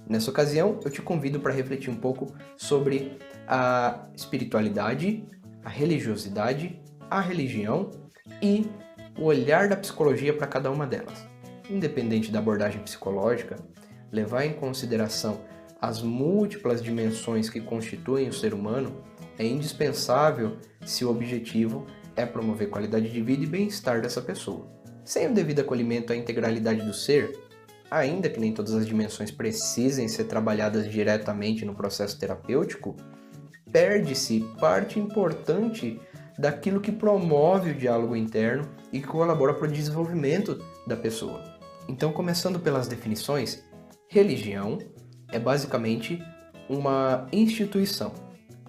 Nessa ocasião, eu te convido para refletir um pouco sobre a espiritualidade, a religiosidade, a religião e o olhar da psicologia para cada uma delas. Independente da abordagem psicológica, levar em consideração as múltiplas dimensões que constituem o ser humano é indispensável se o objetivo é promover qualidade de vida e bem-estar dessa pessoa. Sem o devido acolhimento à integralidade do ser, ainda que nem todas as dimensões precisem ser trabalhadas diretamente no processo terapêutico, perde-se parte importante daquilo que promove o diálogo interno e que colabora para o desenvolvimento da pessoa. Então, começando pelas definições, religião é basicamente uma instituição,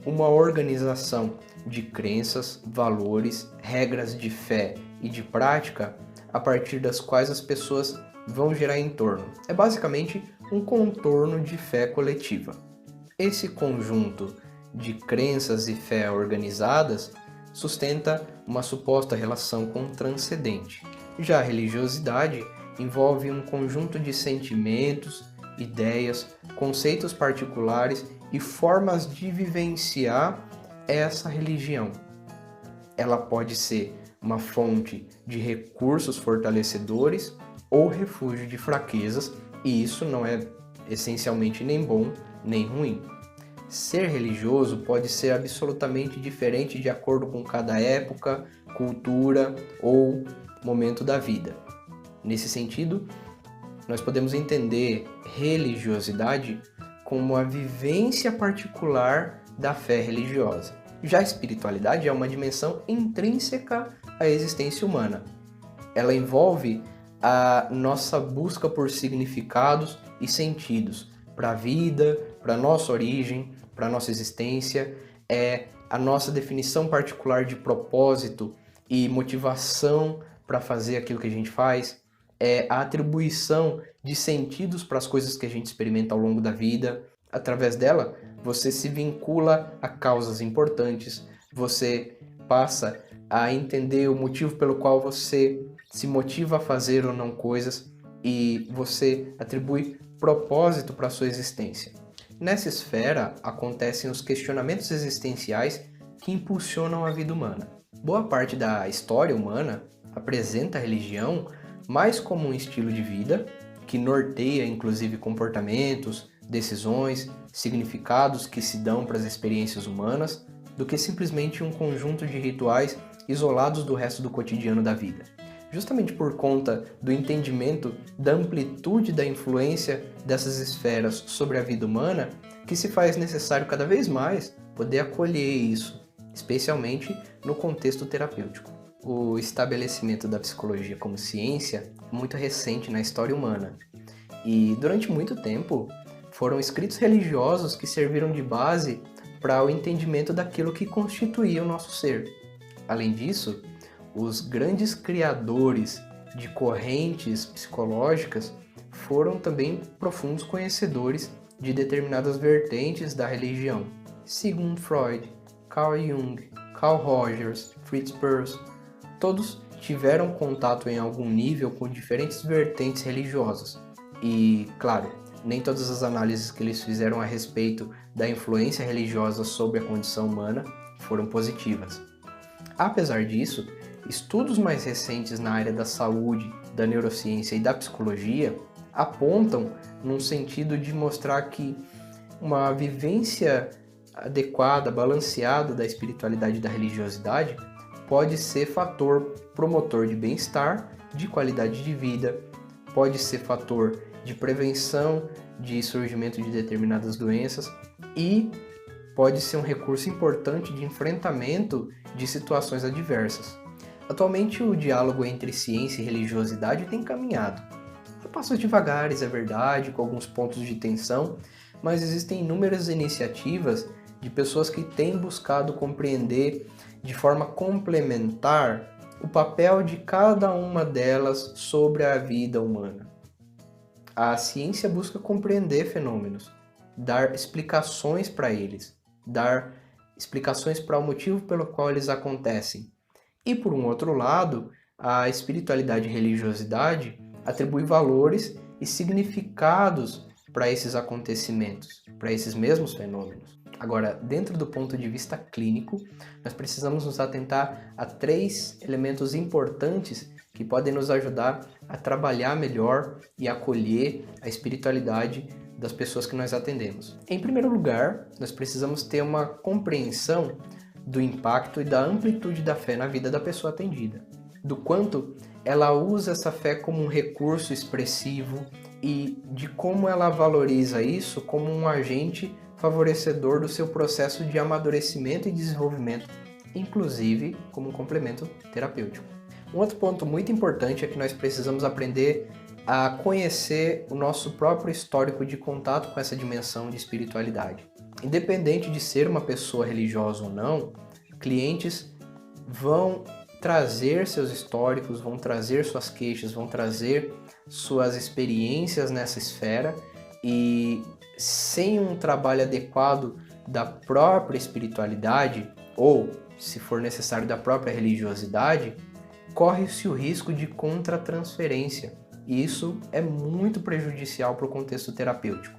uma organização de crenças, valores, regras de fé e de prática a partir das quais as pessoas vão girar em torno. É basicamente um contorno de fé coletiva. Esse conjunto de crenças e fé organizadas sustenta uma suposta relação com o transcendente. Já a religiosidade envolve um conjunto de sentimentos, ideias, conceitos particulares e formas de vivenciar essa religião. Ela pode ser uma fonte de recursos fortalecedores ou refúgio de fraquezas, e isso não é essencialmente nem bom nem ruim. Ser religioso pode ser absolutamente diferente de acordo com cada época, cultura ou momento da vida. Nesse sentido, nós podemos entender religiosidade como a vivência particular da fé religiosa. Já a espiritualidade é uma dimensão intrínseca à existência humana. Ela envolve a nossa busca por significados e sentidos para a vida, para a nossa origem, para a nossa existência, é a nossa definição particular de propósito e motivação para fazer aquilo que a gente faz, é a atribuição de sentidos para as coisas que a gente experimenta ao longo da vida. Através dela, você se vincula a causas importantes, você passa a entender o motivo pelo qual você se motiva a fazer ou não coisas e você atribui propósito para a sua existência. Nessa esfera acontecem os questionamentos existenciais que impulsionam a vida humana. Boa parte da história humana apresenta a religião mais como um estilo de vida que norteia inclusive comportamentos, decisões, significados que se dão para as experiências humanas, do que simplesmente um conjunto de rituais isolados do resto do cotidiano da vida. Justamente por conta do entendimento da amplitude da influência dessas esferas sobre a vida humana, que se faz necessário cada vez mais poder acolher isso, especialmente no contexto terapêutico. O estabelecimento da psicologia como ciência é muito recente na história humana, e durante muito tempo foram escritos religiosos que serviram de base para o entendimento daquilo que constituía o nosso ser. Além disso, os grandes criadores de correntes psicológicas foram também profundos conhecedores de determinadas vertentes da religião. Sigmund Freud, Carl Jung, Carl Rogers, Fritz Perls, todos tiveram contato em algum nível com diferentes vertentes religiosas. E, claro, nem todas as análises que eles fizeram a respeito da influência religiosa sobre a condição humana foram positivas. Apesar disso, estudos mais recentes na área da saúde, da neurociência e da psicologia apontam num sentido de mostrar que uma vivência adequada, balanceada da espiritualidade e da religiosidade pode ser fator promotor de bem-estar, de qualidade de vida, pode ser fator de prevenção de surgimento de determinadas doenças e pode ser um recurso importante de enfrentamento de situações adversas. Atualmente, o diálogo entre ciência e religiosidade tem caminhado. A passos devagares, é verdade, com alguns pontos de tensão, mas existem inúmeras iniciativas de pessoas que têm buscado compreender de forma complementar o papel de cada uma delas sobre a vida humana. A ciência busca compreender fenômenos, dar explicações para eles, dar explicações para o motivo pelo qual eles acontecem. E por um outro lado, a espiritualidade e religiosidade atribui valores e significados para esses acontecimentos, para esses mesmos fenômenos. Agora, dentro do ponto de vista clínico, nós precisamos nos atentar a 3 elementos importantes que podem nos ajudar a trabalhar melhor e acolher a espiritualidade das pessoas que nós atendemos. Em primeiro lugar, nós precisamos ter uma compreensão do impacto e da amplitude da fé na vida da pessoa atendida, do quanto ela usa essa fé como um recurso expressivo e de como ela valoriza isso como um agente favorecedor do seu processo de amadurecimento e desenvolvimento, inclusive como um complemento terapêutico. Um outro ponto muito importante é que nós precisamos aprender a conhecer o nosso próprio histórico de contato com essa dimensão de espiritualidade. Independente de ser uma pessoa religiosa ou não, clientes vão trazer seus históricos, vão trazer suas queixas, vão trazer suas experiências nessa esfera e sem um trabalho adequado da própria espiritualidade ou, se for necessário, da própria religiosidade, corre-se o risco de contratransferência e isso é muito prejudicial para o contexto terapêutico.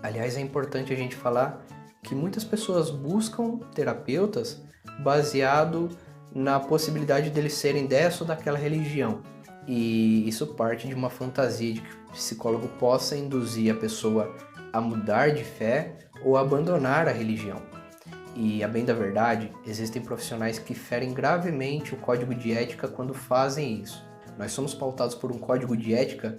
Aliás, é importante a gente falar que muitas pessoas buscam terapeutas baseado na possibilidade deles serem dessa ou daquela religião. E isso parte de uma fantasia de que o psicólogo possa induzir a pessoa a mudar de fé ou abandonar a religião. E, a bem da verdade, existem profissionais que ferem gravemente o código de ética quando fazem isso. Nós somos pautados por um código de ética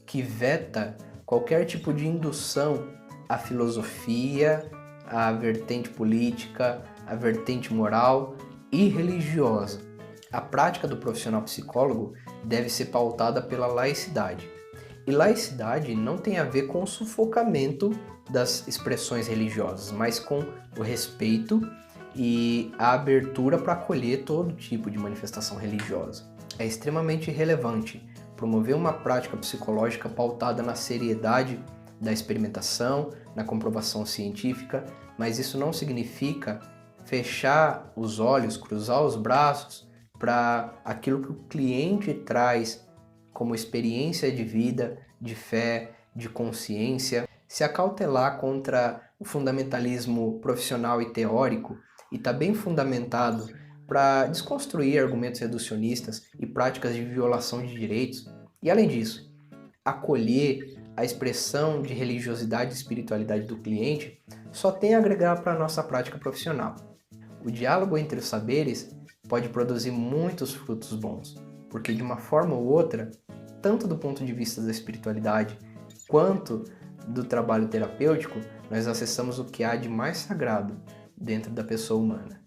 que veta qualquer tipo de indução à filosofia, à vertente política, à vertente moral e religiosa. A prática do profissional psicólogo deve ser pautada pela laicidade. E laicidade não tem a ver com o sufocamento das expressões religiosas, mas com o respeito e a abertura para acolher todo tipo de manifestação religiosa. É extremamente relevante promover uma prática psicológica pautada na seriedade da experimentação, na comprovação científica, mas isso não significa fechar os olhos, cruzar os braços para aquilo que o cliente traz como experiência de vida, de fé, de consciência, se acautelar contra o fundamentalismo profissional e teórico e está bem fundamentado para desconstruir argumentos reducionistas e práticas de violação de direitos. E além disso, acolher a expressão de religiosidade e espiritualidade do cliente só tem a agregar para a nossa prática profissional. O diálogo entre os saberes pode produzir muitos frutos bons, porque de uma forma ou outra, tanto do ponto de vista da espiritualidade quanto do trabalho terapêutico, nós acessamos o que há de mais sagrado dentro da pessoa humana.